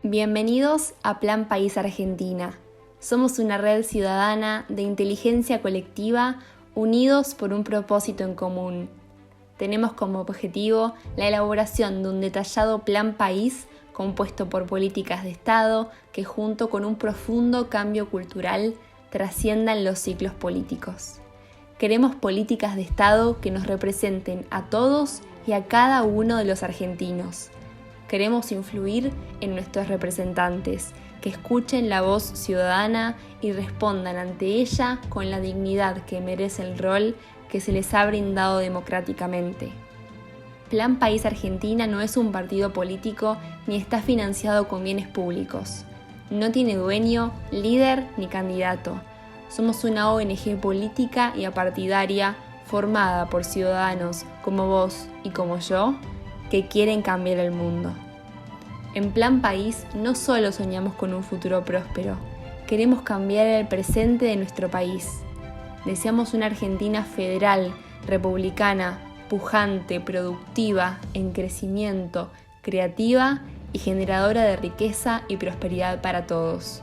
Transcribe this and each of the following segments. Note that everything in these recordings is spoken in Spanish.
Bienvenidos a Plan País Argentina. Somos una red ciudadana de inteligencia colectiva unidos por un propósito en común. Tenemos como objetivo la elaboración de un detallado plan país compuesto por políticas de Estado que junto con un profundo cambio cultural trasciendan los ciclos políticos. Queremos políticas de Estado que nos representen a todos y a cada uno de los argentinos. Queremos influir en nuestros representantes, que escuchen la voz ciudadana y respondan ante ella con la dignidad que merece el rol que se les ha brindado democráticamente. Plan País Argentina no es un partido político ni está financiado con bienes públicos. No tiene dueño, líder ni candidato. Somos una ONG política y apartidaria formada por ciudadanos como vos y como yo, que quieren cambiar el mundo. En Plan País no solo soñamos con un futuro próspero, queremos cambiar el presente de nuestro país. Deseamos una Argentina federal, republicana, pujante, productiva, en crecimiento, creativa y generadora de riqueza y prosperidad para todos.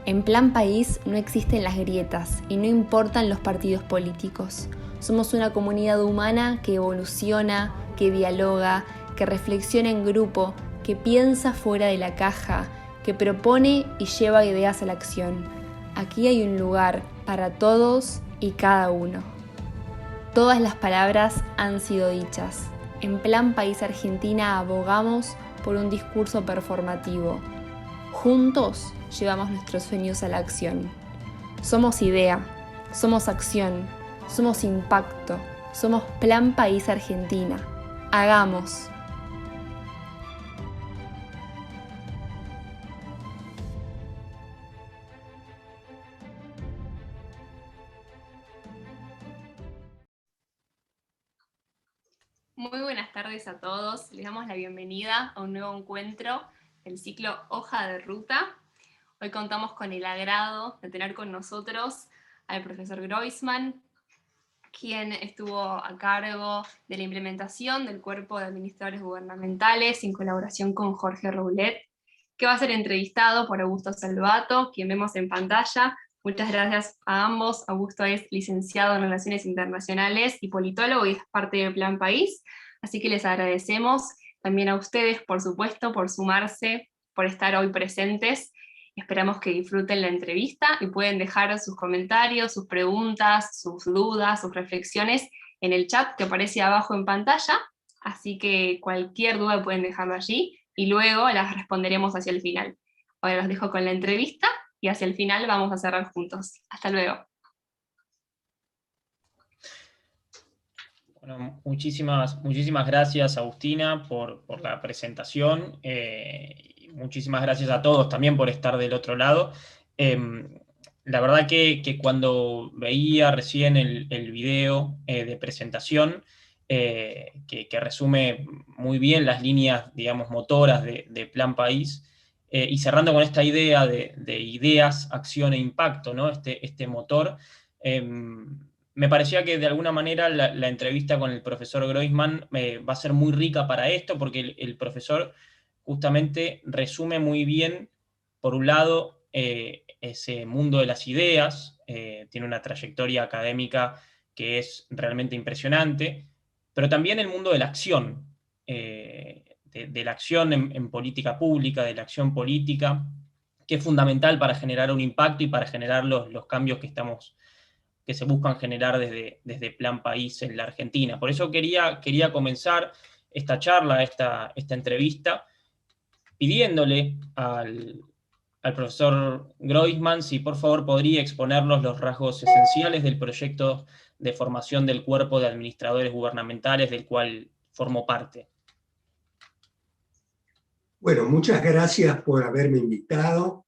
En Plan País no existen las grietas y no importan los partidos políticos. Somos una comunidad humana que evoluciona, que dialoga, que reflexiona en grupo, que piensa fuera de la caja, que propone y lleva ideas a la acción. Aquí hay un lugar para todos y cada uno. Todas las palabras han sido dichas. En Plan País Argentina abogamos por un discurso performativo. Juntos llevamos nuestros sueños a la acción. Somos idea, somos acción, somos impacto, somos Plan País Argentina. Hagamos. Muy buenas tardes a todos. Les damos la bienvenida a un nuevo encuentro del ciclo Hoja de Ruta. Hoy contamos con el agrado de tener con nosotros al profesor Groisman, quien estuvo a cargo de la implementación del Cuerpo de Administradores Gubernamentales en colaboración con Jorge Roulet, que va a ser entrevistado por Augusto Salvato, quien vemos en pantalla. Muchas gracias a ambos. Augusto es licenciado en Relaciones Internacionales y politólogo y es parte del Plan País, así que les agradecemos también a ustedes, por supuesto, por sumarse, por estar hoy presentes. Esperamos que disfruten la entrevista y pueden dejar sus comentarios, sus preguntas, sus dudas, sus reflexiones en el chat que aparece abajo en pantalla, así que cualquier duda pueden dejarlo allí y luego las responderemos hacia el final. Ahora los dejo con la entrevista y hacia el final vamos a cerrar juntos. Hasta luego. Bueno, muchísimas gracias, Agustina, por la presentación. Muchísimas gracias a todos también por estar del otro lado. La verdad que cuando veía recién el video de presentación, que resume muy bien las líneas, digamos, motoras de Plan País, y cerrando con esta idea de ideas, acción e impacto, ¿no? Este motor, me parecía que de alguna manera la entrevista con el profesor Groisman va a ser muy rica para esto, porque el profesor justamente resume muy bien, por un lado, ese mundo de las ideas, tiene una trayectoria académica que es realmente impresionante, pero también el mundo de la acción, de la acción en política pública, de la acción política, que es fundamental para generar un impacto y para generar los cambios que se buscan generar desde Plan País en la Argentina. Por eso quería comenzar esta charla, esta entrevista, pidiéndole al profesor Groisman si por favor podría exponernos los rasgos esenciales del proyecto de formación del Cuerpo de Administradores Gubernamentales del cual formo parte. Bueno, muchas gracias por haberme invitado,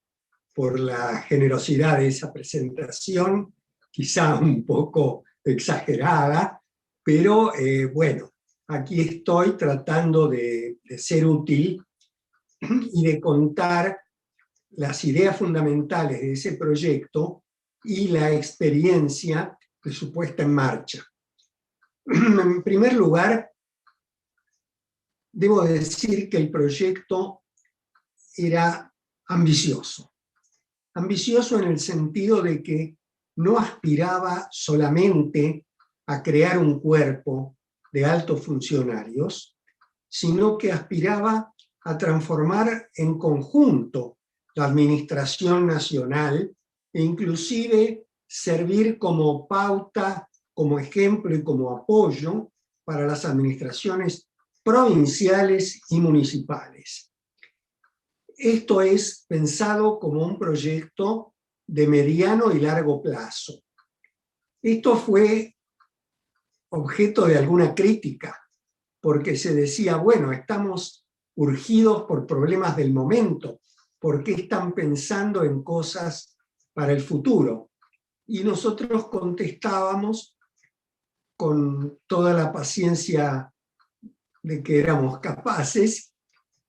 por la generosidad de esa presentación, quizá un poco exagerada, pero bueno, aquí estoy tratando de ser útil y de contar las ideas fundamentales de ese proyecto y la experiencia de su puesta en marcha. En primer lugar, debo decir que el proyecto era ambicioso. Ambicioso en el sentido de que no aspiraba solamente a crear un cuerpo de altos funcionarios, sino que aspiraba a transformar en conjunto la administración nacional e inclusive servir como pauta, como ejemplo y como apoyo para las administraciones provinciales y municipales. Esto es pensado como un proyecto de mediano y largo plazo. Esto fue objeto de alguna crítica, porque se decía, bueno, estamos urgidos por problemas del momento, ¿por qué están pensando en cosas para el futuro? Y nosotros contestábamos con toda la paciencia de que éramos capaces,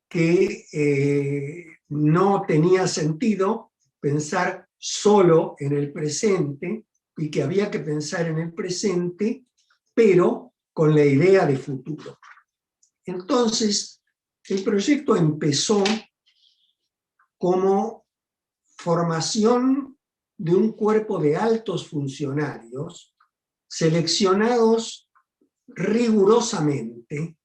que no tenía sentido pensar solo en el presente y que había que pensar en el presente, pero con la idea de futuro. Entonces, el proyecto empezó como formación de un cuerpo de altos funcionarios seleccionados rigurosamente,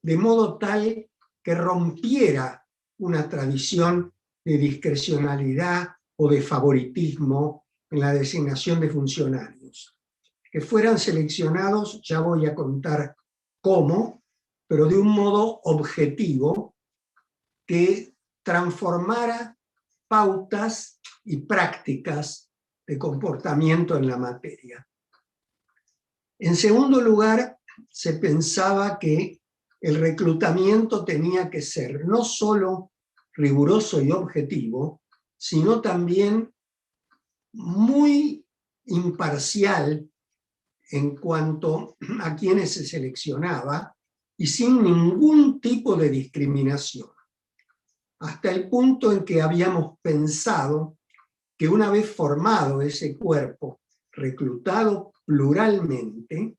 de modo tal que rompiera una tradición de discrecionalidad o de favoritismo en la designación de funcionarios. Que fueran seleccionados, ya voy a contar cómo, pero de un modo objetivo que transformara pautas y prácticas de comportamiento en la materia. En segundo lugar, se pensaba que el reclutamiento tenía que ser no solo riguroso y objetivo, sino también muy imparcial en cuanto a quienes se seleccionaba y sin ningún tipo de discriminación. Hasta el punto en que habíamos pensado que una vez formado ese cuerpo, reclutado pluralmente,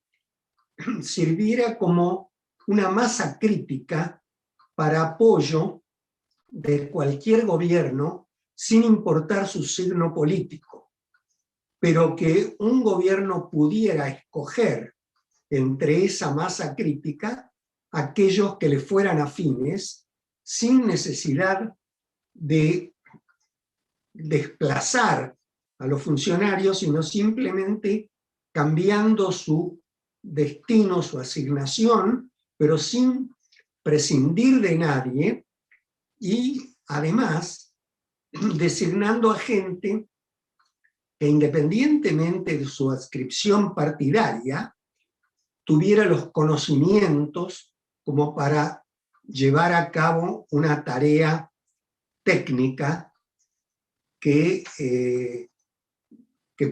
sirviera como una masa crítica para apoyo de cualquier gobierno sin importar su signo político, pero que un gobierno pudiera escoger entre esa masa crítica aquellos que le fueran afines sin necesidad de desplazar a los funcionarios, sino simplemente cambiando su destino, su asignación, pero sin prescindir de nadie y además designando a gente que independientemente de su adscripción partidaria tuviera los conocimientos como para llevar a cabo una tarea técnica que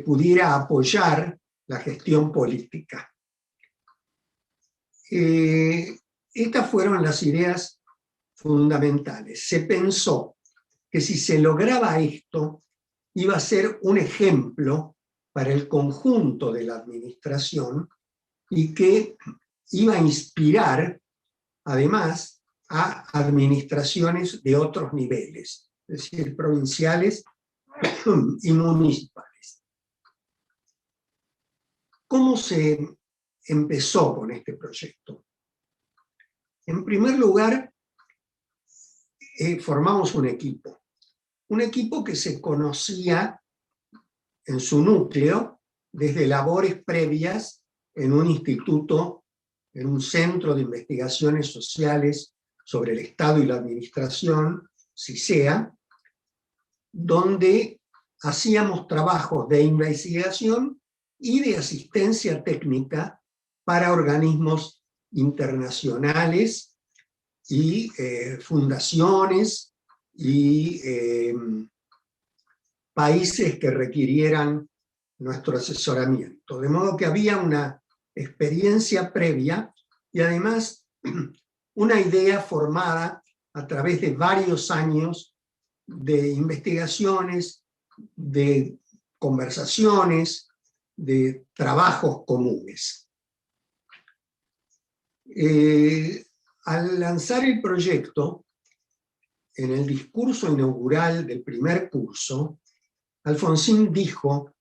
pudiera apoyar la gestión política. Estas fueron las ideas fundamentales. Se pensó que si se lograba esto, iba a ser un ejemplo para el conjunto de la administración y que iba a inspirar, además, a administraciones de otros niveles, es decir, provinciales y municipales. ¿Cómo se empezó con este proyecto? En primer lugar, formamos un equipo que se conocía en su núcleo desde labores previas en un instituto, en un centro de investigaciones sociales sobre el Estado y la administración, CISEA, donde hacíamos trabajos de investigación y de asistencia técnica para organismos internacionales y fundaciones y países que requirieran nuestro asesoramiento. De modo que había una experiencia previa y además una idea formada a través de varios años de investigaciones, de conversaciones, de trabajos comunes. Al lanzar el proyecto, en el discurso inaugural del primer curso, Alfonsín dijo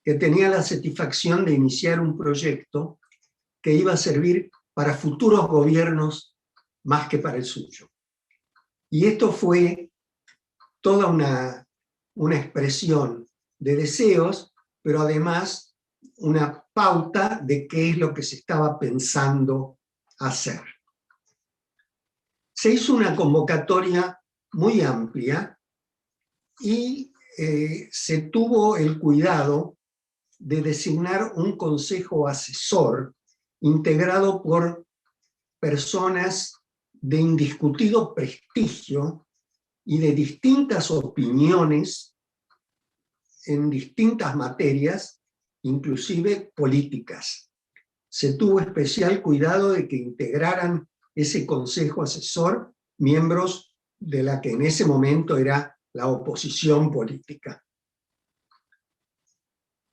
que tenía la satisfacción de iniciar un proyecto que iba a servir para futuros gobiernos más que para el suyo. Y esto fue toda una expresión de deseos, pero además una pauta de qué es lo que se estaba pensando hacer. Se hizo una convocatoria muy amplia y se tuvo el cuidado de designar un consejo asesor integrado por personas de indiscutido prestigio y de distintas opiniones en distintas materias, inclusive políticas. Se tuvo especial cuidado de que integraran ese consejo asesor miembros de la que en ese momento era la oposición política.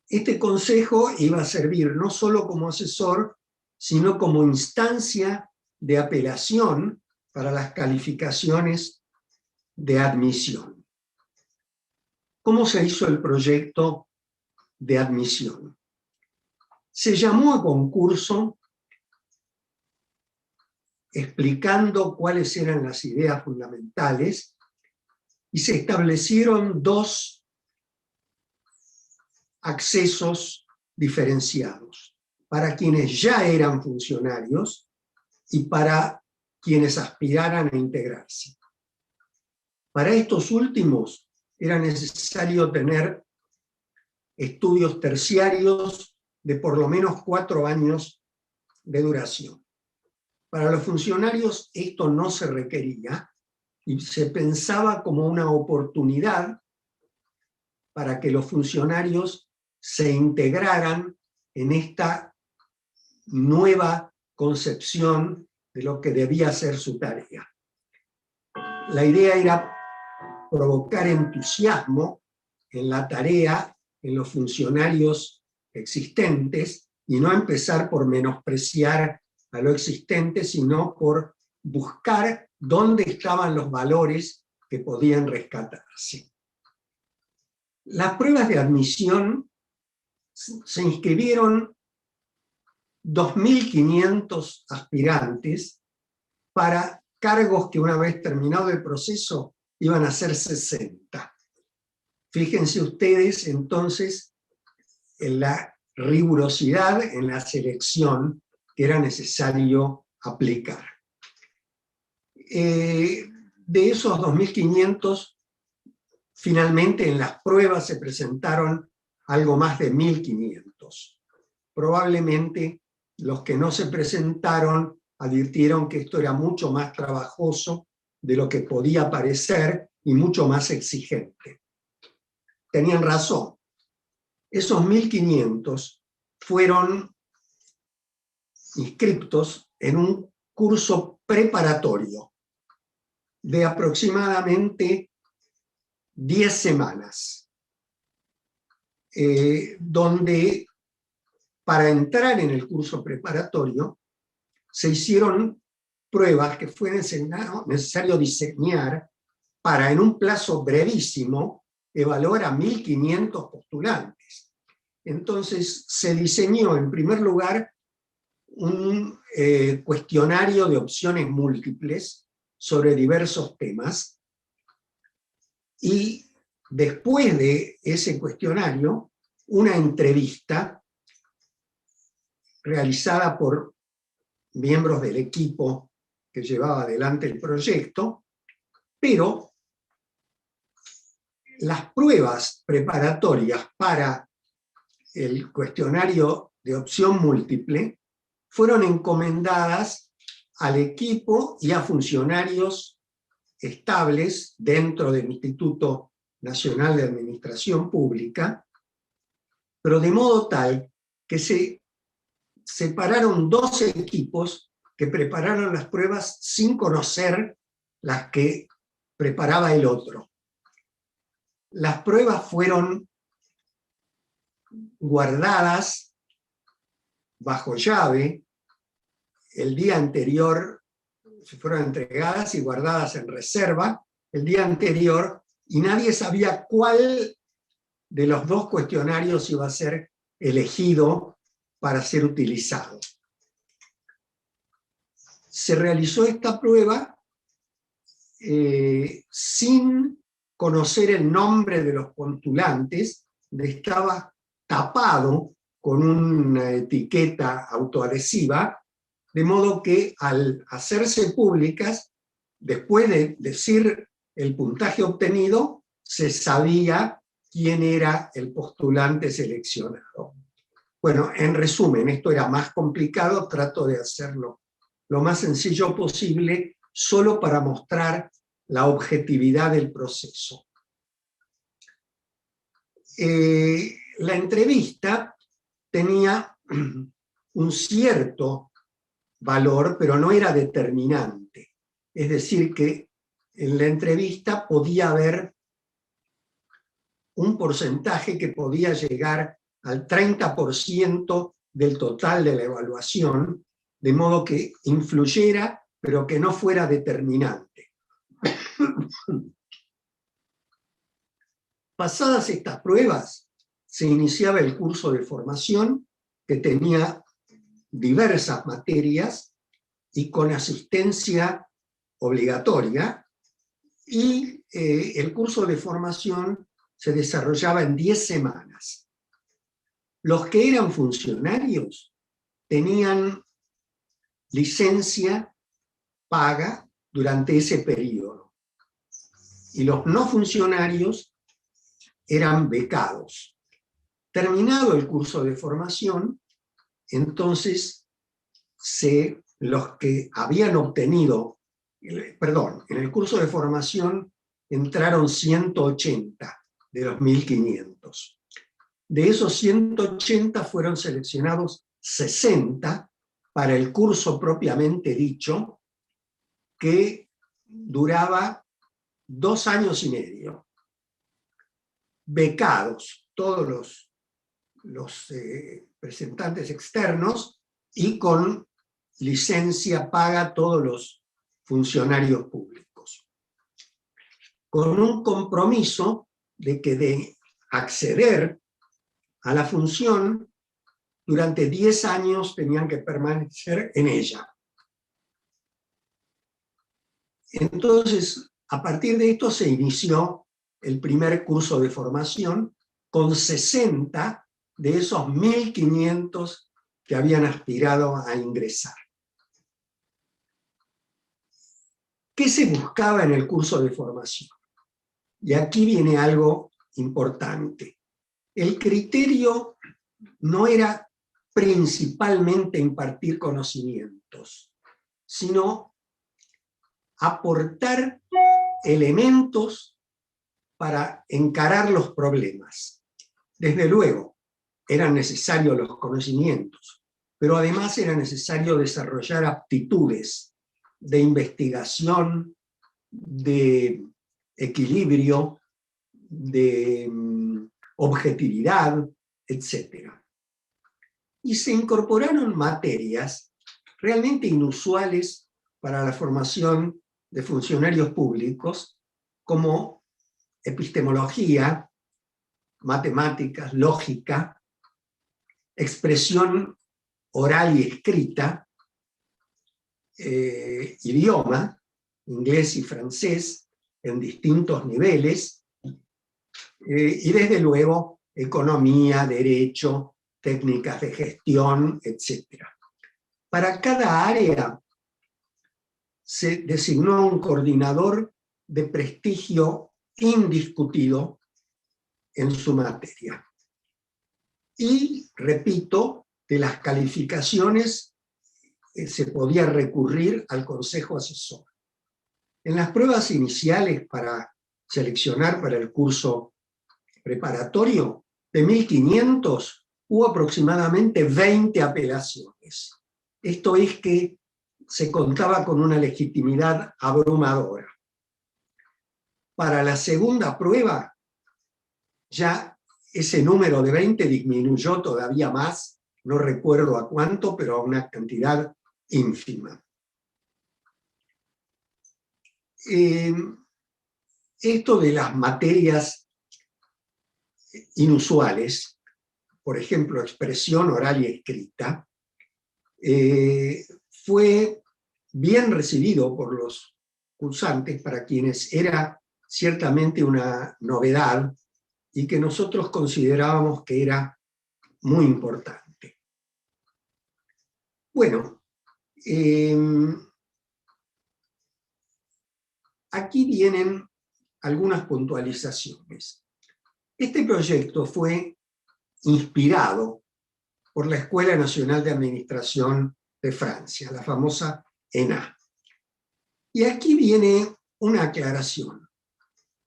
Este consejo iba a servir no solo como asesor, sino como instancia de apelación para las calificaciones de admisión. ¿Cómo se hizo el proyecto de admisión? Se llamó a concurso explicando cuáles eran las ideas fundamentales y se establecieron dos accesos diferenciados, para quienes ya eran funcionarios y para quienes aspiraran a integrarse. Para estos últimos era necesario tener estudios terciarios de por lo menos 4 años de duración. Para los funcionarios esto no se requería y se pensaba como una oportunidad para que los funcionarios se integraran en esta nueva concepción de lo que debía ser su tarea. La idea era provocar entusiasmo en la tarea, en los funcionarios existentes, y no empezar por menospreciar a lo existente, sino por buscar dónde estaban los valores que podían rescatarse. Las pruebas de admisión se inscribieron 2.500 aspirantes para cargos que una vez terminado el proceso iban a ser 60. Fíjense ustedes entonces en la rigurosidad en la selección que era necesario aplicar. De esos 2.500, finalmente en las pruebas se presentaron algo más de 1.500. Probablemente los que no se presentaron advirtieron que esto era mucho más trabajoso de lo que podía parecer y mucho más exigente. Tenían razón. Esos 1.500 fueron inscriptos en un curso preparatorio de aproximadamente 10 semanas, donde para entrar en el curso preparatorio se hicieron pruebas que fue necesario diseñar para, en un plazo brevísimo, evaluar a 1.500 postulantes. Entonces se diseñó en primer lugar un cuestionario de opciones múltiples sobre diversos temas, y después de ese cuestionario, una entrevista realizada por miembros del equipo que llevaba adelante el proyecto, pero las pruebas preparatorias para el cuestionario de opción múltiple fueron encomendadas al equipo y a funcionarios estables dentro del Instituto Nacional de Administración Pública, pero de modo tal que se separaron 2 equipos que prepararon las pruebas sin conocer las que preparaba el otro. Las pruebas fueron guardadas bajo llave. El día anterior se fueron entregadas y guardadas en reserva el día anterior y nadie sabía cuál de los dos cuestionarios iba a ser elegido para ser utilizado. Se realizó esta prueba sin conocer el nombre de los postulantes, estaba tapado con una etiqueta autoadhesiva, de modo que al hacerse públicas, después de decir el puntaje obtenido, se sabía quién era el postulante seleccionado. Bueno, en resumen, esto era más complicado, trato de hacerlo lo más sencillo posible, solo para mostrar la objetividad del proceso. La entrevista tenía un cierto valor, pero no era determinante. Es decir, que en la entrevista podía haber un porcentaje que podía llegar al 30% del total de la evaluación, de modo que influyera, pero que no fuera determinante. Pasadas estas pruebas, se iniciaba el curso de formación, que tenía diversas materias y con asistencia obligatoria, y el curso de formación se desarrollaba en 10 semanas. Los que eran funcionarios tenían licencia paga durante ese periodo, y los no funcionarios eran becados. Terminado el curso de formación, entonces los que habían obtenido, perdón, en el curso de formación entraron 180 de los 1.500. De esos 180 fueron seleccionados 60 para el curso propiamente dicho, que duraba 2 años y medio. Becados todos los presentantes externos y con licencia paga todos los funcionarios públicos. Con un compromiso de que de acceder a la función, durante 10 años tenían que permanecer en ella. Entonces, a partir de esto se inició el primer curso de formación con 60 de esos 1.500 que habían aspirado a ingresar. ¿Qué se buscaba en el curso de formación? Y aquí viene algo importante. El criterio no era principalmente impartir conocimientos, sino aportar elementos para encarar los problemas. Desde luego, eran necesarios los conocimientos, pero además era necesario desarrollar aptitudes de investigación, de equilibrio, de objetividad, etc. Y se incorporaron materias realmente inusuales para la formación de funcionarios públicos, como epistemología, matemáticas, lógica, expresión oral y escrita, idioma, inglés y francés, en distintos niveles, y desde luego economía, derecho, técnicas de gestión, etc. Para cada área se designó un coordinador de prestigio indiscutido en su materia. Y, repito, de las calificaciones se podía recurrir al consejo asesor. En las pruebas iniciales para seleccionar para el curso preparatorio, de 1.500 hubo aproximadamente 20 apelaciones. Esto es que se contaba con una legitimidad abrumadora. Para la segunda prueba, ya ese número de 20 disminuyó todavía más, no recuerdo a cuánto, pero a una cantidad ínfima. esto de las materias inusuales, por ejemplo, expresión oral y escrita, fue bien recibido por los cursantes, para quienes era ciertamente una novedad y que nosotros considerábamos que era muy importante. Bueno, aquí vienen algunas puntualizaciones. Este proyecto fue inspirado por la Escuela Nacional de Administración de Francia, la famosa ENA. Y aquí viene una aclaración.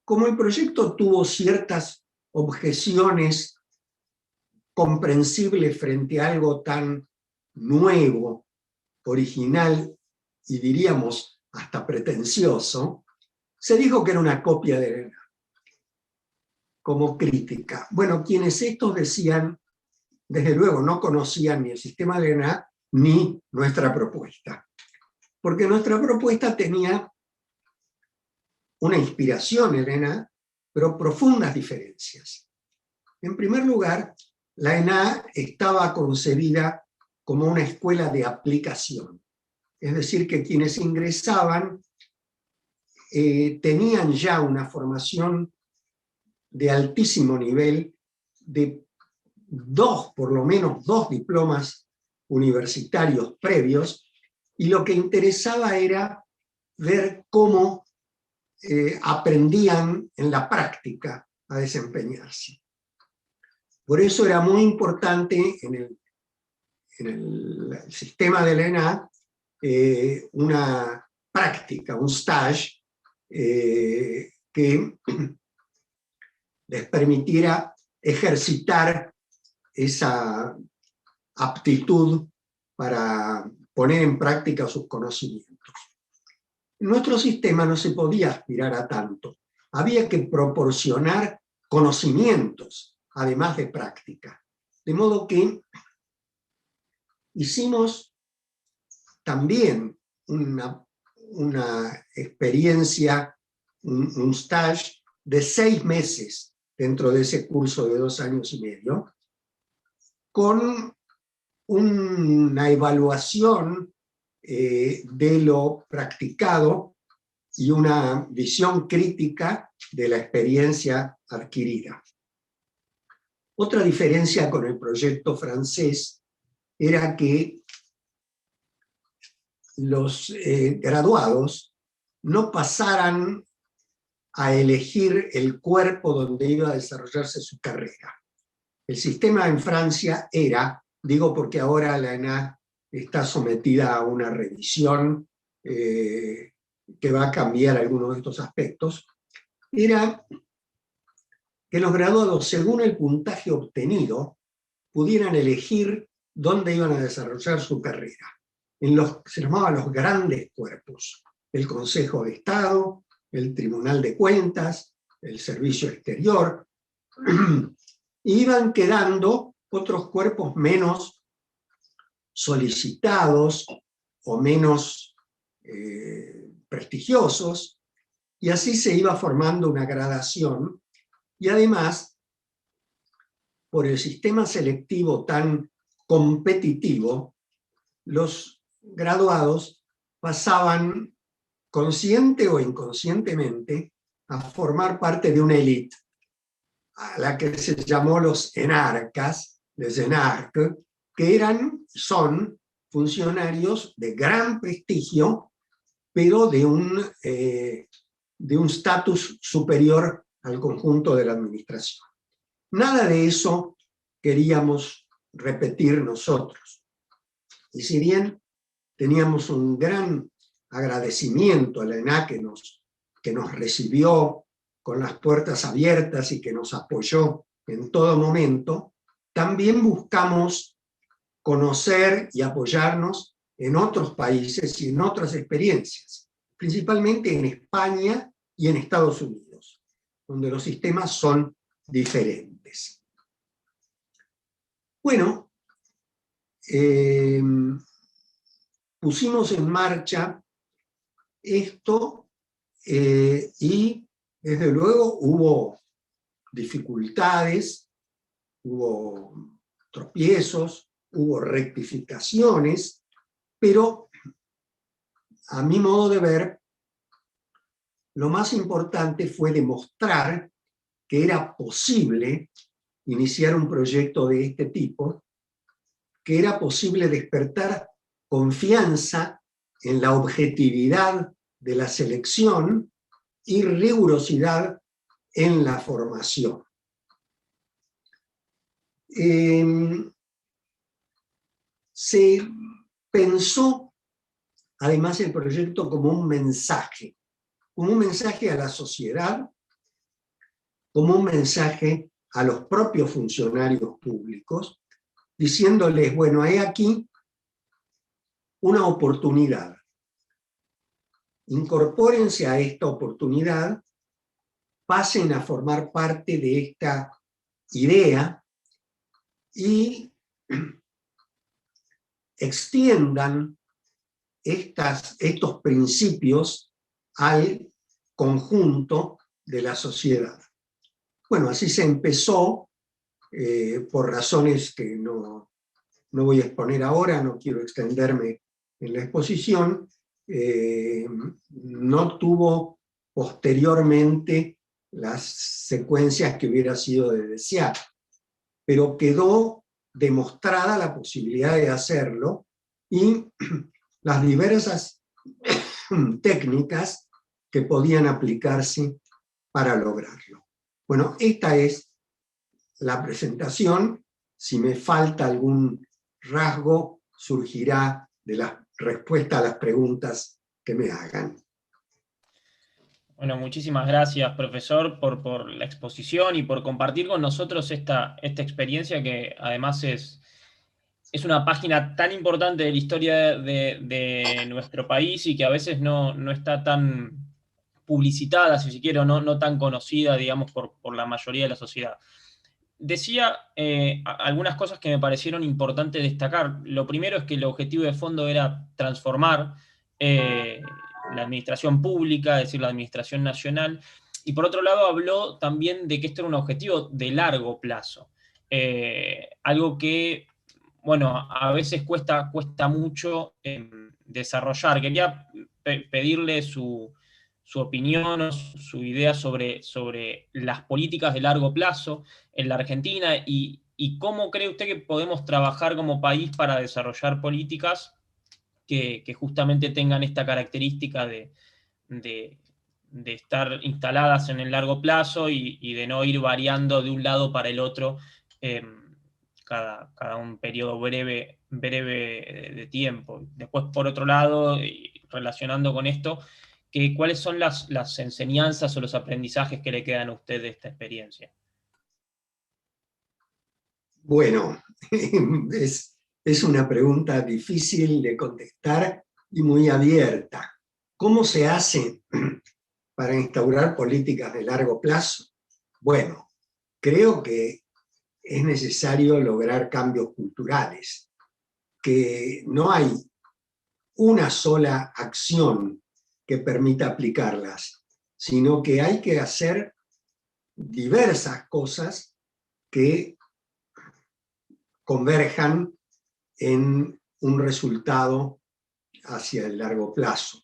Como el proyecto tuvo ciertas objeciones comprensibles frente a algo tan nuevo, original y diríamos hasta pretencioso, se dijo que era una copia de ENA, como crítica. Bueno, quienes estos decían, desde luego no conocían ni el sistema de ENA ni nuestra propuesta, porque nuestra propuesta tenía una inspiración en ENA, pero profundas diferencias. En primer lugar, la ENA estaba concebida como una escuela de aplicación, es decir, que quienes ingresaban tenían ya una formación de altísimo nivel, de por lo menos dos diplomas universitarios previos, y lo que interesaba era ver cómo aprendían en la práctica a desempeñarse. Por eso era muy importante en el sistema de la ENA una práctica, un stage, que les permitiera ejercitar esa aptitud para poner en práctica sus conocimientos. En nuestro sistema no se podía aspirar a tanto. Había que proporcionar conocimientos, además de práctica. De modo que hicimos también una experiencia, un stage de 6 meses dentro de ese curso de 2 años y medio, con una evaluación de lo practicado y una visión crítica de la experiencia adquirida. Otra diferencia con el proyecto francés era que los graduados no pasaran a elegir el cuerpo donde iba a desarrollarse su carrera. El sistema en Francia era, digo porque ahora la ENA está sometida a una revisión que va a cambiar algunos de estos aspectos, era que los graduados, según el puntaje obtenido, pudieran elegir dónde iban a desarrollar su carrera. Se llamaban los grandes cuerpos: el Consejo de Estado, el Tribunal de Cuentas, el Servicio Exterior. Iban quedando otros cuerpos menos solicitados o menos prestigiosos, y así se iba formando una gradación. Y además, por el sistema selectivo tan competitivo, los graduados pasaban, consciente o inconscientemente, a formar parte de una élite, a la que se llamó los enarcas, les énarques, que son funcionarios de gran prestigio, pero de un estatus superior al conjunto de la administración. Nada de eso queríamos repetir nosotros. Y si bien teníamos un gran agradecimiento a la ENA, que nos recibió con las puertas abiertas y que nos apoyó en todo momento, también buscamos conocer y apoyarnos en otros países y en otras experiencias, principalmente en España y en Estados Unidos, donde los sistemas son diferentes. Bueno, pusimos en marcha esto y Desde luego hubo dificultades, hubo tropiezos, hubo rectificaciones, pero a mi modo de ver, lo más importante fue demostrar que era posible iniciar un proyecto de este tipo, que era posible despertar confianza en la objetividad de la selección y rigurosidad en la formación. Se pensó además el proyecto como un mensaje a la sociedad, como un mensaje a los propios funcionarios públicos, diciéndoles, bueno, hay aquí una oportunidad. Incorpórense a esta oportunidad, pasen a formar parte de esta idea y extiendan estos principios al conjunto de la sociedad. Bueno, así se empezó, por razones que no voy a exponer ahora, no quiero extenderme en la exposición, no tuvo posteriormente las secuencias que hubiera sido de desear, pero quedó demostrada la posibilidad de hacerlo y las diversas técnicas que podían aplicarse para lograrlo. Bueno, esta es la presentación. Si me falta algún rasgo, surgirá de la respuesta a las preguntas que me hagan. Bueno, muchísimas gracias, profesor, por la exposición y por compartir con nosotros esta experiencia que además es una página tan importante de la historia de nuestro país y que a veces no está tan publicitada, si se quiere, o no tan conocida, digamos, por la mayoría de la sociedad. Decía algunas cosas que me parecieron importantes destacar. Lo primero es que el objetivo de fondo era transformar la administración pública, es decir, la administración nacional, y por otro lado habló también de que esto era un objetivo de largo plazo. Algo que, bueno, a veces cuesta mucho desarrollar. Quería pedirle su opinión o su idea sobre las políticas de largo plazo en la Argentina y cómo cree usted que podemos trabajar como país para desarrollar políticas que justamente tengan esta característica de estar instaladas en el largo plazo y de no ir variando de un lado para el otro cada un periodo breve de tiempo. Después, por otro lado, relacionando con esto, ¿cuáles son las enseñanzas o los aprendizajes que le quedan a usted de esta experiencia? Bueno, es una pregunta difícil de contestar y muy abierta. ¿Cómo se hace para instaurar políticas de largo plazo? Bueno, creo que es necesario lograr cambios culturales, que no hay una sola acción que permita aplicarlas, sino que hay que hacer diversas cosas que converjan en un resultado hacia el largo plazo.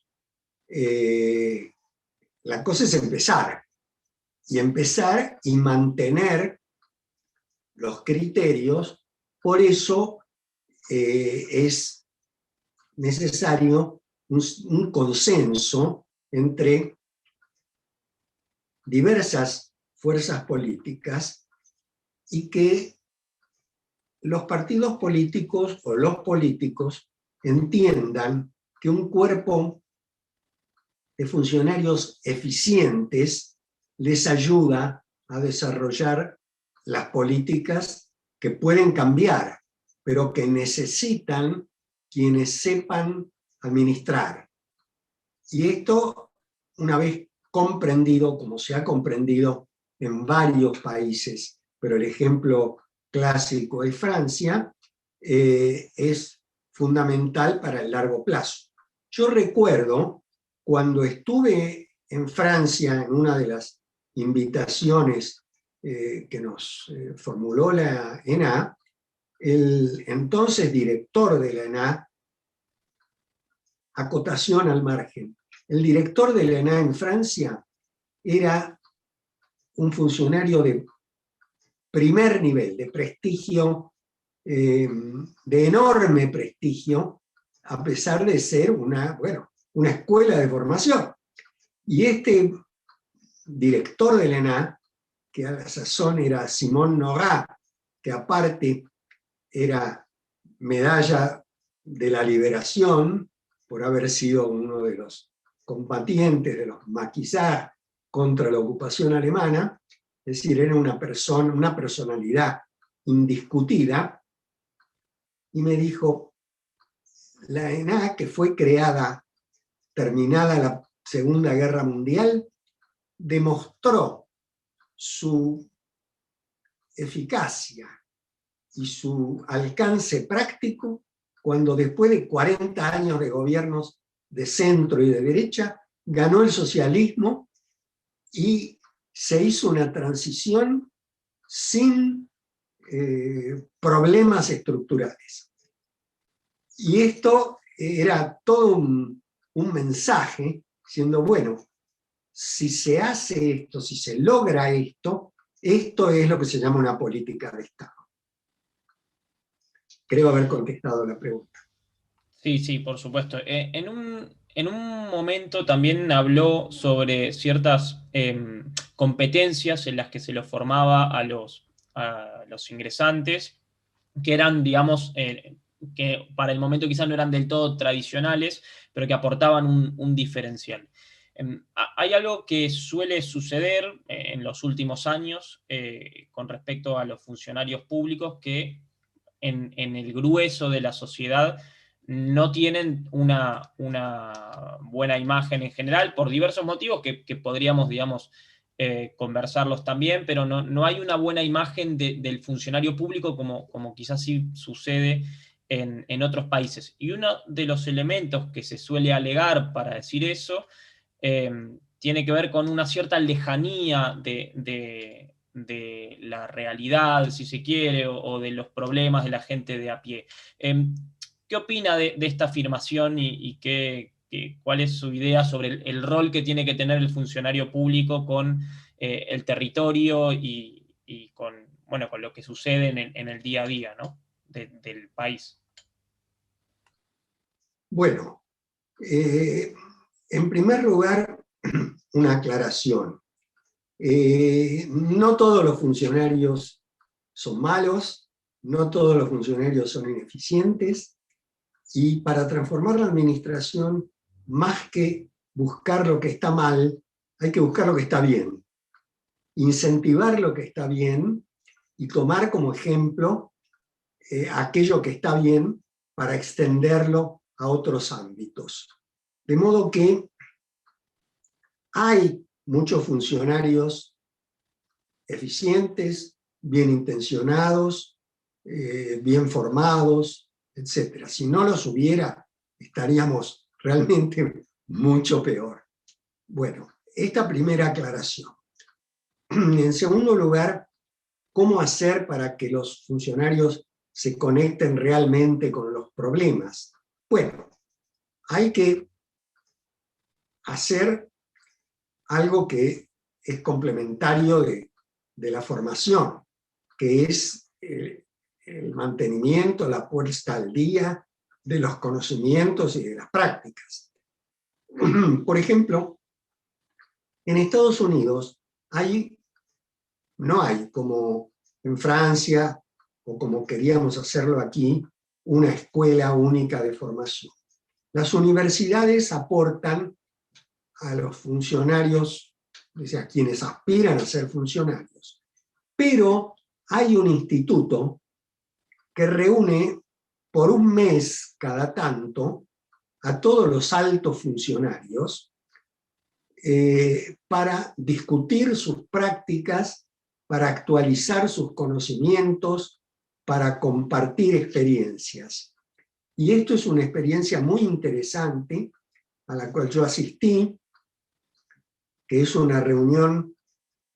La cosa es empezar y mantener los criterios. Por eso es necesario un consenso entre diversas fuerzas políticas y que los partidos políticos o los políticos entiendan que un cuerpo de funcionarios eficientes les ayuda a desarrollar las políticas que pueden cambiar, pero que necesitan quienes sepan administrar. Y esto, una vez comprendido, como se ha comprendido en varios países, pero el ejemplo clásico es Francia, es fundamental para el largo plazo. Yo recuerdo cuando estuve en Francia en una de las invitaciones que nos formuló la ENA, el entonces director de la ENA, acotación al margen, el director de la ENA en Francia era un funcionario de primer nivel, de prestigio, de enorme prestigio, a pesar de ser una escuela de formación. Y este director de la ENA, que a la sazón era Simón Norat, que aparte era medalla de la liberación, por haber sido uno de los combatientes de los maquisards contra la ocupación alemana, es decir, era una personalidad indiscutida, y me dijo, la ENA, que fue creada terminada la Segunda Guerra Mundial, demostró su eficacia y su alcance práctico cuando después de 40 años de gobiernos de centro y de derecha, ganó el socialismo y se hizo una transición sin problemas estructurales. Y esto era todo un mensaje, diciendo, bueno, si se hace esto, si se logra esto, esto es lo que se llama una política de Estado. Creo haber contestado la pregunta. Sí, sí, por supuesto. En un momento también habló sobre ciertas competencias en las que se los formaba a los ingresantes, que eran, digamos, que para el momento quizás no eran del todo tradicionales, pero que aportaban un diferencial. Hay algo que suele suceder en los últimos años con respecto a los funcionarios públicos que en el grueso de la sociedad no tienen una buena imagen en general, por diversos motivos que podríamos, digamos, conversarlos también, pero no hay una buena imagen del funcionario público como quizás sí sucede en otros países. Y uno de los elementos que se suele alegar para decir eso tiene que ver con una cierta lejanía de la realidad, si se quiere, o de los problemas de la gente de a pie. ¿Qué opina de esta afirmación y cuál es su idea sobre el rol que tiene que tener el funcionario público con el territorio y con lo que sucede en el día a día, ¿no? del país? Bueno, en primer lugar, una aclaración. No todos los funcionarios son malos, no todos los funcionarios son ineficientes, y para transformar la administración, más que buscar lo que está mal, hay que buscar lo que está bien, incentivar lo que está bien y tomar como ejemplo aquello que está bien para extenderlo a otros ámbitos. De modo que hay muchos funcionarios eficientes, bien intencionados, bien formados, etc. Si no los hubiera, estaríamos realmente mucho peor. Bueno, esta primera aclaración. En segundo lugar, ¿cómo hacer para que los funcionarios se conecten realmente con los problemas? Bueno, hay que hacer algo que es complementario de la formación, que es el mantenimiento, la puesta al día de los conocimientos y de las prácticas. Por ejemplo, en Estados Unidos no hay, como en Francia, o como queríamos hacerlo aquí, una escuela única de formación. Las universidades aportan a los funcionarios, o sea, a quienes aspiran a ser funcionarios. Pero hay un instituto que reúne por un mes cada tanto a todos los altos funcionarios para discutir sus prácticas, para actualizar sus conocimientos, para compartir experiencias. Y esto es una experiencia muy interesante a la cual yo asistí, que es una reunión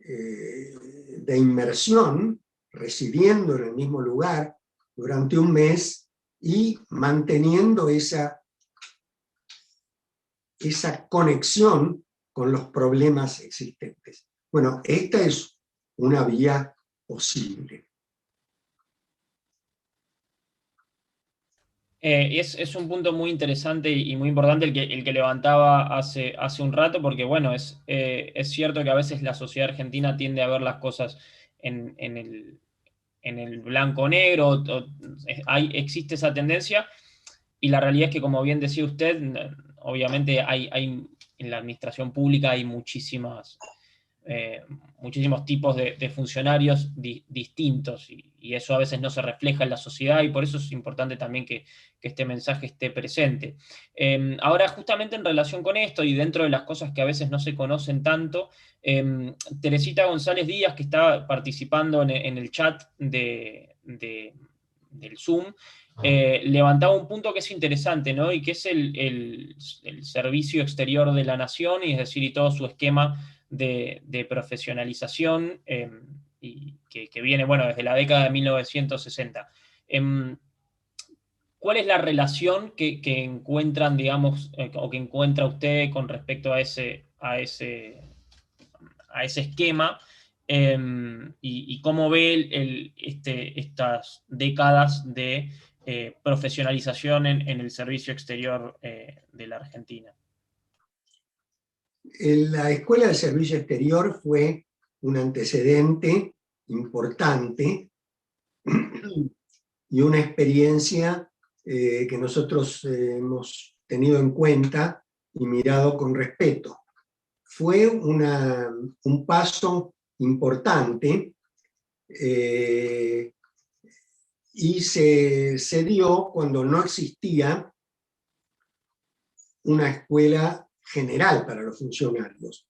de inmersión, residiendo en el mismo lugar durante un mes y manteniendo esa conexión con los problemas existentes. Bueno, esta es una vía posible. Es un punto muy interesante y muy importante el que levantaba hace un rato, porque bueno, es cierto que a veces la sociedad argentina tiende a ver las cosas en el blanco-negro, existe esa tendencia, y la realidad es que, como bien decía usted, obviamente en la administración pública hay muchísimos tipos de funcionarios distintos, y eso a veces no se refleja en la sociedad, y por eso es importante también que este mensaje esté presente. Ahora, justamente en relación con esto, y dentro de las cosas que a veces no se conocen tanto, Teresita González Díaz, que está participando en el chat del Zoom, levantaba un punto que es interesante, ¿no? Y que es el servicio exterior de la nación, y es decir, y todo su esquema de profesionalización, y que viene, bueno, desde la década de 1960. ¿Cuál es la relación que encuentran, digamos, o que encuentra usted con respecto a ese esquema? Y cómo ve estas décadas de profesionalización en el servicio exterior de la Argentina? La Escuela de Servicio Exterior fue un antecedente importante y una experiencia que nosotros hemos tenido en cuenta y mirado con respeto. Fue un paso importante y se dio cuando no existía una escuela general para los funcionarios.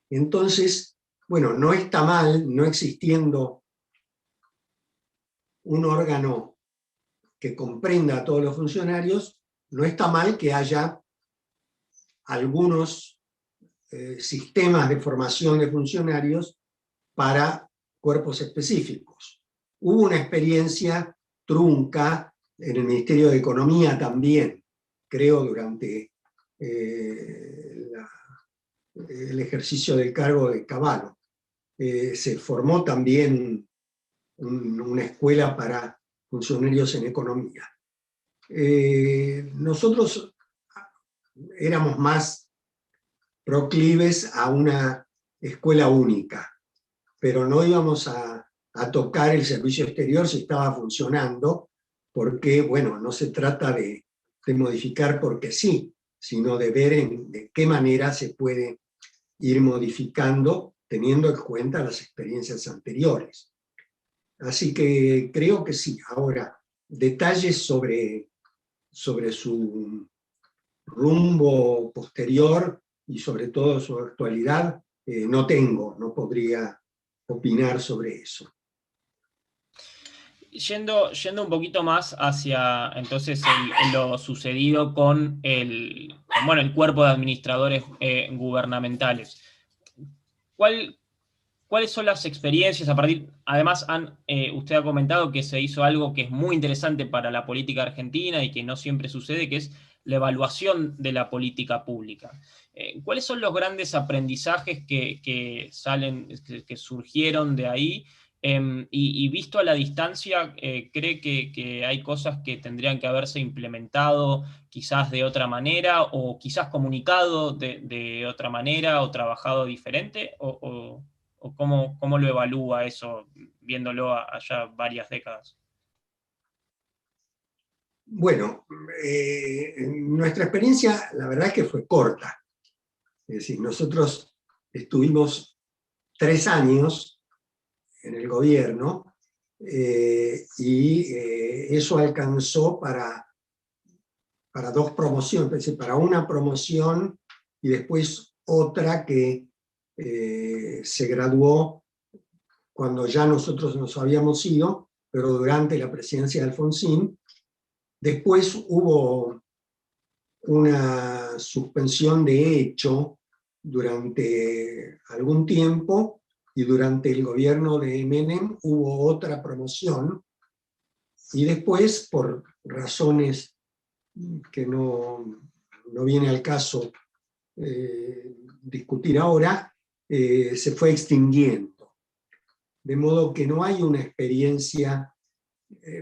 Entonces, bueno, no está mal, no existiendo un órgano que comprenda a todos los funcionarios, no está mal que haya algunos sistemas de formación de funcionarios para cuerpos específicos. Hubo una experiencia trunca en el Ministerio de Economía también, creo, durante el ejercicio del cargo de Cavallo. Se formó también una escuela para funcionarios en economía. Nosotros éramos más proclives a una escuela única, pero no íbamos a tocar el servicio exterior si estaba funcionando, porque, bueno, no se trata de modificar porque sí, sino de ver de qué manera se puede ir modificando teniendo en cuenta las experiencias anteriores. Así que creo que sí. Ahora, detalles sobre su rumbo posterior y sobre todo su actualidad, no podría opinar sobre eso. Yendo un poquito más hacia entonces lo sucedido con el cuerpo de administradores gubernamentales. ¿Cuáles son las experiencias a partir? Además, usted ha comentado que se hizo algo que es muy interesante para la política argentina y que no siempre sucede, que es la evaluación de la política pública. ¿Cuáles son los grandes aprendizajes que surgieron de ahí? Y visto a la distancia, ¿cree que hay cosas que tendrían que haberse implementado quizás de otra manera, o quizás comunicado de otra manera, o trabajado diferente? ¿O cómo lo evalúa eso, viéndolo allá varias décadas? Bueno, nuestra experiencia, la verdad es que fue corta. Es decir, nosotros estuvimos 3 años en el gobierno y eso alcanzó para 2 promociones, es decir, para una promoción y después otra que se graduó cuando ya nosotros nos habíamos ido, pero durante la presidencia de Alfonsín. Después hubo una suspensión de hecho durante algún tiempo, y durante el gobierno de Menem hubo otra promoción, y después, por razones que no viene al caso discutir ahora, se fue extinguiendo. De modo que no hay una experiencia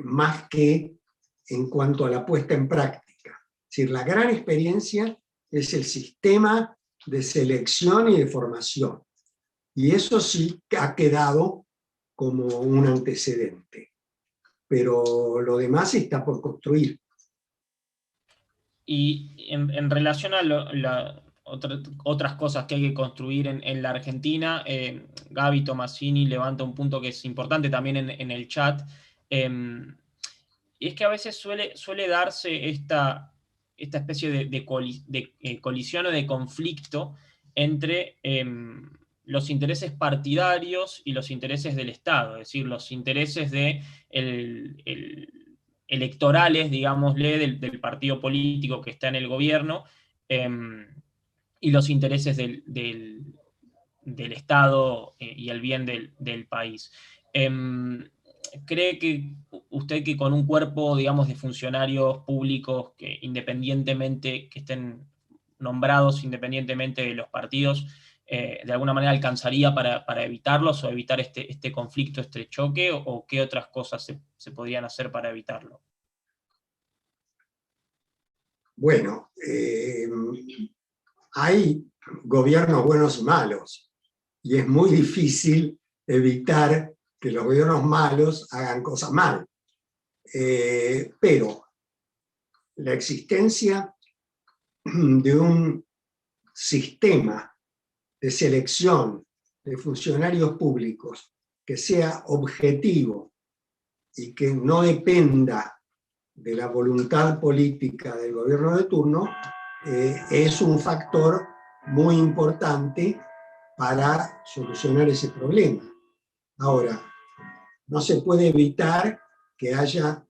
más que en cuanto a la puesta en práctica. Es decir, la gran experiencia es el sistema de selección y de formación. Y eso sí ha quedado como un antecedente. Pero lo demás está por construir. Y en relación a otras cosas que hay que construir en la Argentina, Gaby Tomasini levanta un punto que es importante también en el chat, y es que a veces suele darse esta especie de colisión o de conflicto entre los intereses partidarios y los intereses del Estado, es decir, los intereses electorales, digámosle, del partido político que está en el gobierno, y los intereses del Estado y el bien del país. ¿Cree que usted que con un cuerpo, digamos, de funcionarios públicos que independientemente, que estén nombrados independientemente de los partidos, de alguna manera alcanzaría para evitarlos o evitar este conflicto, este choque, o qué otras cosas se podrían hacer para evitarlo? Bueno, hay gobiernos buenos y malos, y es muy difícil evitar que los gobiernos malos hagan cosas mal. Pero la existencia de un sistema de selección de funcionarios públicos que sea objetivo y que no dependa de la voluntad política del gobierno de turno, es un factor muy importante para solucionar ese problema. Ahora, no se puede evitar que haya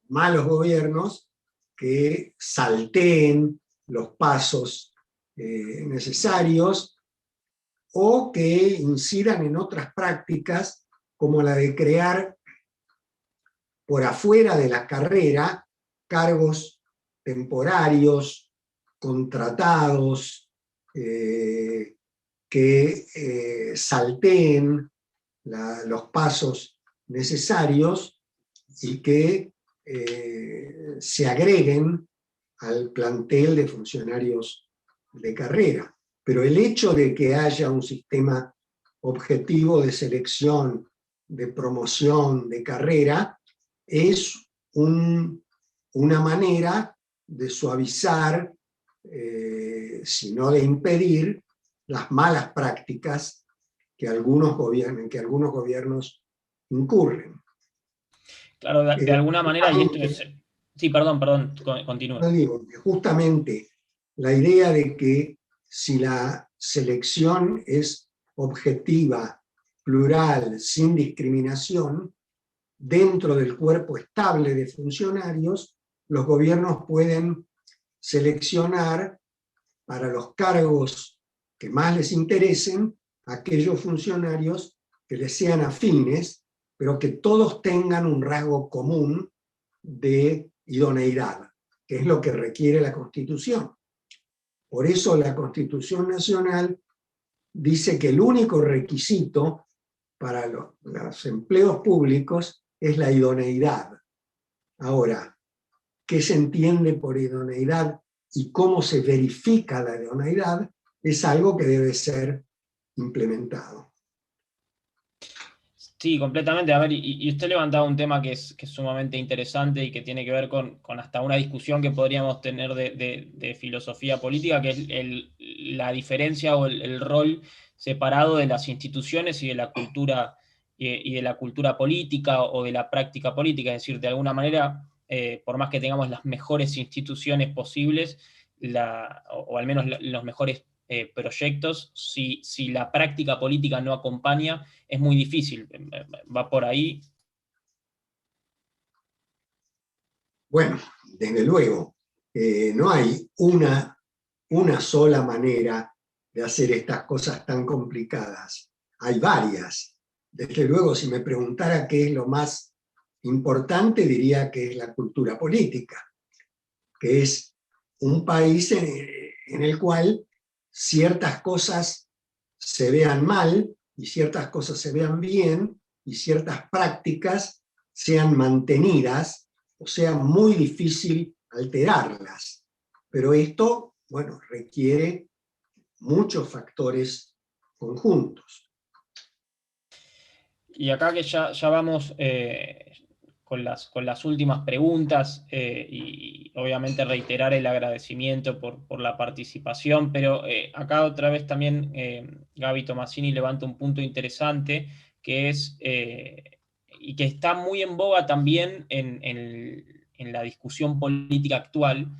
malos gobiernos que salteen los pasos necesarios o que incidan en otras prácticas como la de crear por afuera de la carrera cargos temporarios, contratados, que salteen los pasos necesarios y que se agreguen al plantel de funcionarios de carrera. Pero el hecho de que haya un sistema objetivo de selección, de promoción, de carrera, es una manera de suavizar, si no de impedir, las malas prácticas que algunos gobiernos incurren. Claro, de alguna manera, y esto es... Sí, perdón, continúe. No digo, justamente la idea de que si la selección es objetiva, plural, sin discriminación, dentro del cuerpo estable de funcionarios, los gobiernos pueden seleccionar para los cargos que más les interesen aquellos funcionarios que les sean afines, pero que todos tengan un rasgo común de idoneidad, que es lo que requiere la Constitución. Por eso la Constitución Nacional dice que el único requisito para los empleos públicos es la idoneidad. Ahora, ¿qué se entiende por idoneidad y cómo se verifica la idoneidad? Es algo que debe ser implementado. Sí, completamente. A ver, y usted levantaba un tema que es sumamente interesante y que tiene que ver con hasta una discusión que podríamos tener de filosofía política, que es la diferencia o el rol separado de las instituciones y de la cultura, y de la cultura política o de la práctica política. Es decir, de alguna manera, por más que tengamos las mejores instituciones posibles, o al menos los mejores proyectos, si la práctica política no acompaña, es muy difícil. ¿Va por ahí? Bueno, desde luego, no hay una una sola manera de hacer estas cosas tan complicadas. Hay varias. Desde luego, si me preguntara qué es lo más importante, diría que es la cultura política, que es un país en el cual ciertas cosas se vean mal y ciertas cosas se vean bien y ciertas prácticas sean mantenidas o sea muy difícil alterarlas. Pero esto, bueno, requiere muchos factores conjuntos. Y acá que ya vamos con las últimas preguntas y obviamente reiterar el agradecimiento por la participación, pero acá otra vez también Gaby Tomasini levanta un punto interesante que es, y que está muy en boga también en la discusión política actual,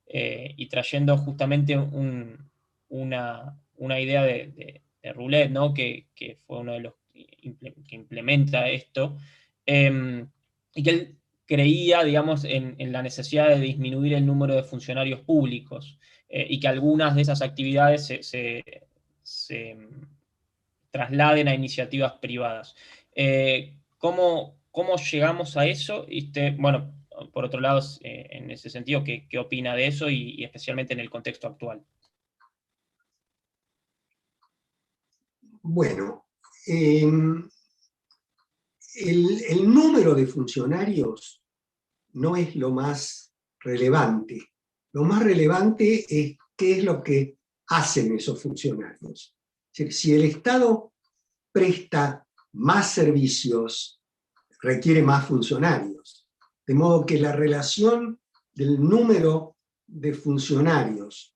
y trayendo justamente una idea de Roulette, ¿no? que fue uno de los que implementa esto, y que él creía, digamos, en la necesidad de disminuir el número de funcionarios públicos, y que algunas de esas actividades se trasladen a iniciativas privadas. ¿Cómo llegamos a eso? Bueno, por otro lado, en ese sentido, ¿qué opina de eso y especialmente en el contexto actual? Bueno, el número de funcionarios no es lo más relevante. Lo más relevante es qué es lo que hacen esos funcionarios. Si el Estado presta más servicios, requiere más funcionarios. De modo que la relación del número de funcionarios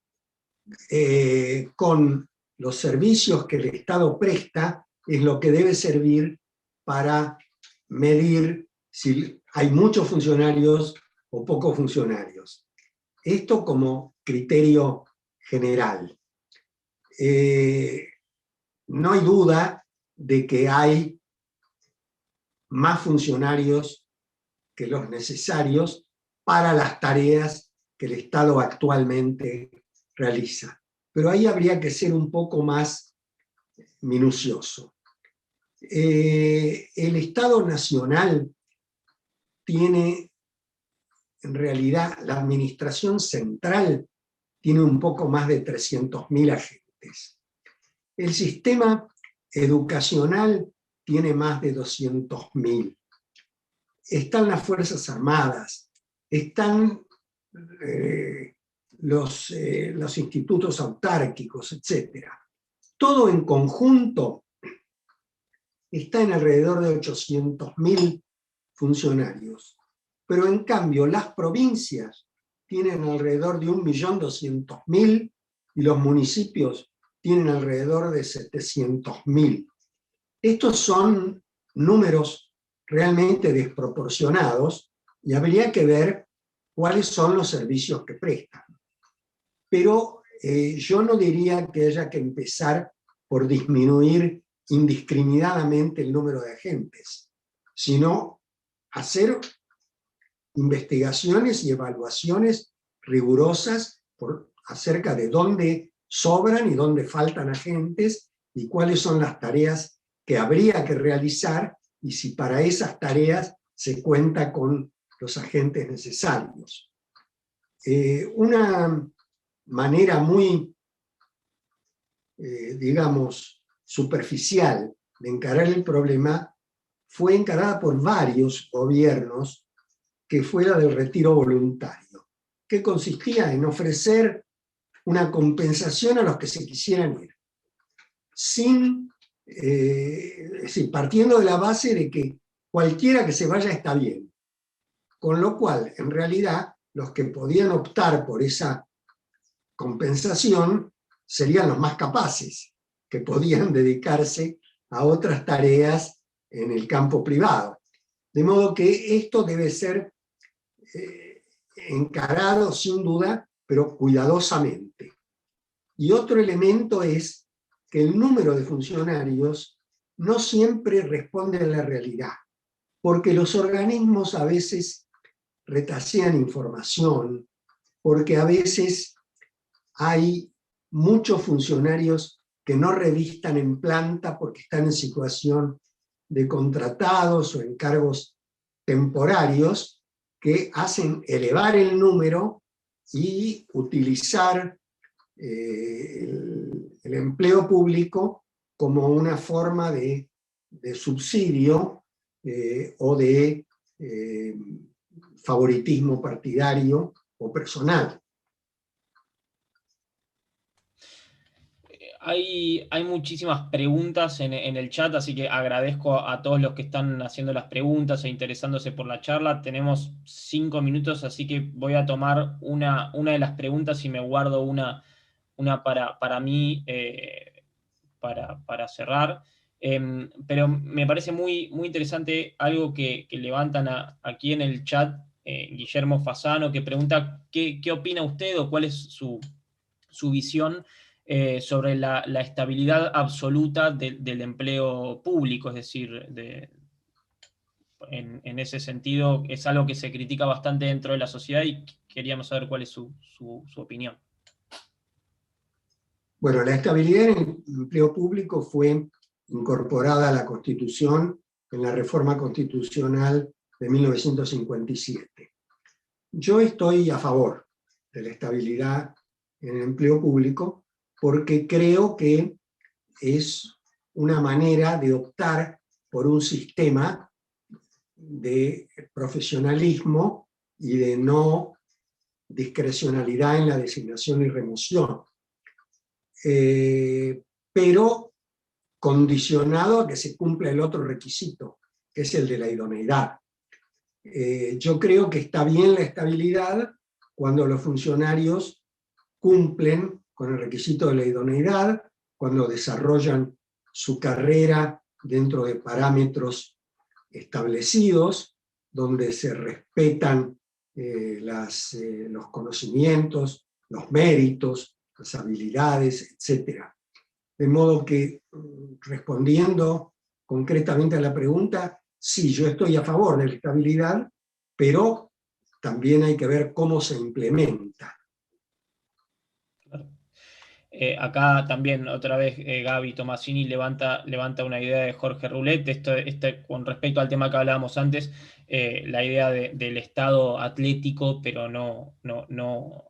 con los servicios que el Estado presta es lo que debe servir para medir si hay muchos funcionarios o pocos funcionarios. Esto como criterio general. No hay duda de que hay más funcionarios que los necesarios para las tareas que el Estado actualmente realiza. Pero ahí habría que ser un poco más minucioso. El Estado Nacional tiene, en realidad, la administración central tiene un poco más de 300.000 agentes. El sistema educacional tiene más de 200.000. Están las Fuerzas Armadas, están los institutos autárquicos, etc. Todo en conjunto está en alrededor de 800.000 funcionarios. Pero en cambio las provincias tienen alrededor de 1.200.000 y los municipios tienen alrededor de 700.000. Estos son números realmente desproporcionados y habría que ver cuáles son los servicios que prestan. Pero yo no diría que haya que empezar por disminuir indiscriminadamente el número de agentes, sino hacer investigaciones y evaluaciones rigurosas acerca de dónde sobran y dónde faltan agentes y cuáles son las tareas que habría que realizar y si para esas tareas se cuenta con los agentes necesarios. Una manera muy, digamos, superficial de encarar el problema fue encarada por varios gobiernos, que fue la del retiro voluntario, que consistía en ofrecer una compensación a los que se quisieran ir, es decir, partiendo de la base de que cualquiera que se vaya está bien, con lo cual, en realidad, los que podían optar por esa compensación serían los más capaces, que podían dedicarse a otras tareas en el campo privado. De modo que esto debe ser encarado sin duda, pero cuidadosamente. Y otro elemento es que el número de funcionarios no siempre responde a la realidad, porque los organismos a veces retasean información, porque a veces hay muchos funcionarios que no revistan en planta porque están en situación de contratados o en cargos temporarios que hacen elevar el número y utilizar el empleo público como una forma de subsidio o de favoritismo partidario o personal. Hay muchísimas preguntas en el chat, así que agradezco a todos los que están haciendo las preguntas e interesándose por la charla. Tenemos 5 minutos, así que voy a tomar una de las preguntas y me guardo una para mí, para cerrar. Pero me parece muy, muy interesante algo que levantan aquí en el chat, Guillermo Fasano, que pregunta qué opina usted o cuál es su visión sobre la estabilidad absoluta del empleo público, es decir, en ese sentido es algo que se critica bastante dentro de la sociedad y queríamos saber cuál es su opinión. Bueno, la estabilidad en el empleo público fue incorporada a la Constitución en la reforma constitucional de 1957. Yo estoy a favor de la estabilidad en el empleo público porque creo que es una manera de optar por un sistema de profesionalismo y de no discrecionalidad en la designación y remoción. Pero condicionado a que se cumpla el otro requisito, que es el de la idoneidad. Yo creo que está bien la estabilidad cuando los funcionarios cumplen con el requisito de la idoneidad, cuando desarrollan su carrera dentro de parámetros establecidos, donde se respetan los conocimientos, los méritos, las habilidades, etc. De modo que, respondiendo concretamente a la pregunta, sí, yo estoy a favor de la estabilidad, pero también hay que ver cómo se implementa. Acá también otra vez Gaby Tomasini levanta una idea de Jorge Roulet, esto con respecto al tema que hablábamos antes, la idea del Estado atlético, pero no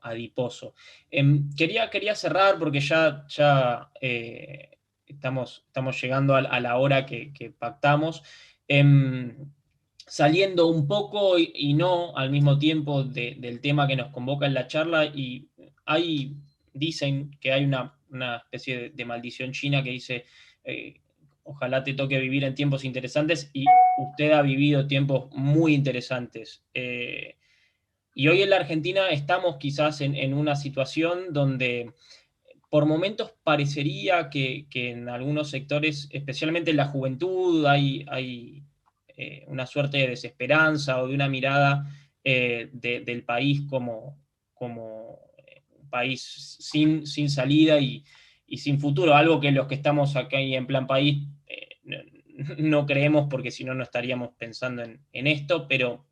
adiposo. Quería cerrar porque ya estamos llegando a la hora que pactamos. Saliendo un poco y no al mismo tiempo del tema que nos convoca en la charla, y dicen que hay una especie de maldición china que dice ojalá te toque vivir en tiempos interesantes, y usted ha vivido tiempos muy interesantes. Y hoy en la Argentina estamos quizás en una situación donde por momentos parecería que en algunos sectores, especialmente en la juventud, hay una suerte de desesperanza o de una mirada del país como un país sin salida y sin futuro, algo que los que estamos acá en plan país no creemos, porque si no, no estaríamos pensando en esto, pero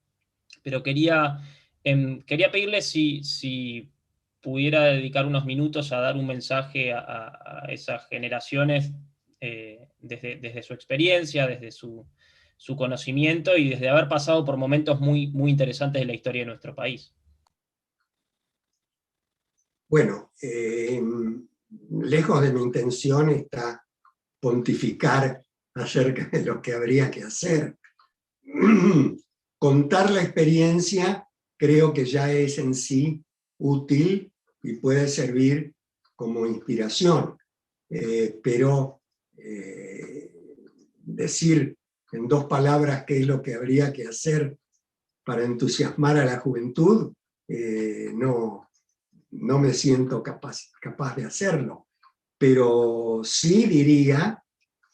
quería pedirle si pudiera dedicar unos minutos a dar un mensaje a esas generaciones desde su experiencia, desde su conocimiento y desde haber pasado por momentos muy, muy interesantes de la historia de nuestro país. Bueno, lejos de mi intención está pontificar acerca de lo que habría que hacer. Contar la experiencia creo que ya es en sí útil y puede servir como inspiración, pero decir en 2 palabras qué es lo que habría que hacer para entusiasmar a la juventud, no me siento capaz de hacerlo, pero sí diría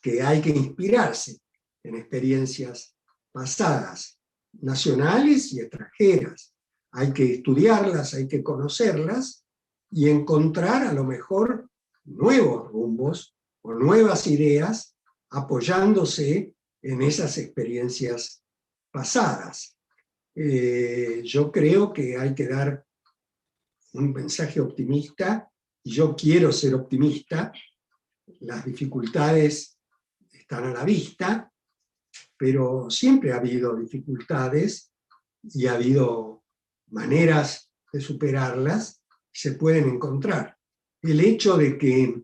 que hay que inspirarse en experiencias pasadas, nacionales y extranjeras. Hay que estudiarlas, hay que conocerlas y encontrar a lo mejor nuevos rumbos o nuevas ideas apoyándose en esas experiencias pasadas. Yo creo que hay que dar un mensaje optimista y yo quiero ser optimista, las dificultades están a la vista, pero siempre ha habido dificultades y ha habido maneras de superarlas, se pueden encontrar. El hecho de que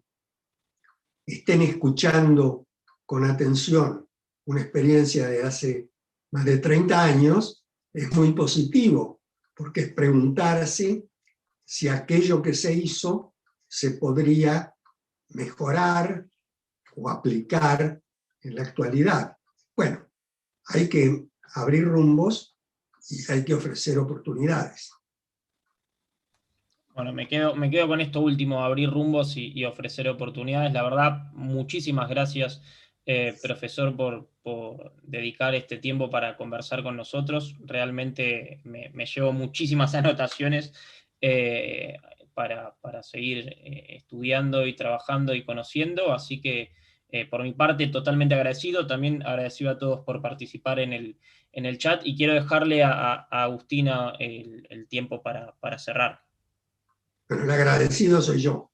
estén escuchando con atención una experiencia de hace más de 30 años es muy positivo, porque es preguntarse si aquello que se hizo se podría mejorar o aplicar en la actualidad. Bueno, hay que abrir rumbos y hay que ofrecer oportunidades. Bueno, me quedo con esto último, abrir rumbos y ofrecer oportunidades. La verdad, muchísimas gracias, profesor, por dedicar este tiempo para conversar con nosotros. Realmente me llevo muchísimas anotaciones para seguir estudiando y trabajando y conociendo. Así que, por mi parte, totalmente agradecido. También agradecido a todos por participar en el chat. Y quiero dejarle a Agustina el tiempo para cerrar. Pero el agradecido soy yo.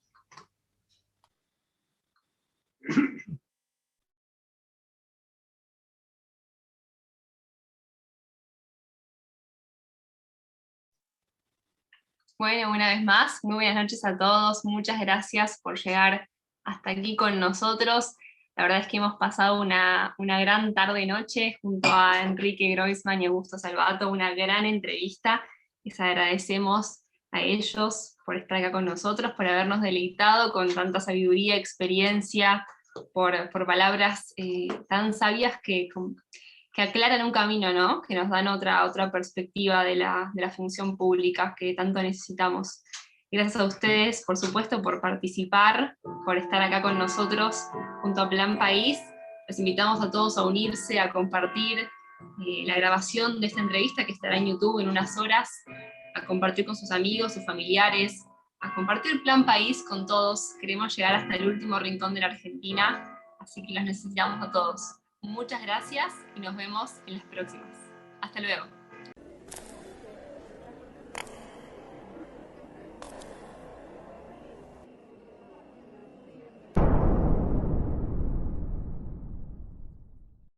Bueno, una vez más, muy buenas noches a todos. Muchas gracias por llegar hasta aquí con nosotros. La verdad es que hemos pasado una gran tarde-noche junto a Enrique Groisman y Augusto Salvato, una gran entrevista. Les agradecemos a ellos por estar acá con nosotros, por habernos deleitado con tanta sabiduría, experiencia, por palabras tan sabias que aclaran un camino, ¿no? Que nos dan otra perspectiva de la función pública que tanto necesitamos. Gracias a ustedes, por supuesto, por participar, por estar acá con nosotros junto a Plan País. Los invitamos a todos a unirse, a compartir la grabación de esta entrevista que estará en YouTube en unas horas, a compartir con sus amigos, sus familiares, a compartir Plan País con todos. Queremos llegar hasta el último rincón de la Argentina, así que los necesitamos a todos. Muchas gracias y nos vemos en las próximas. Hasta luego.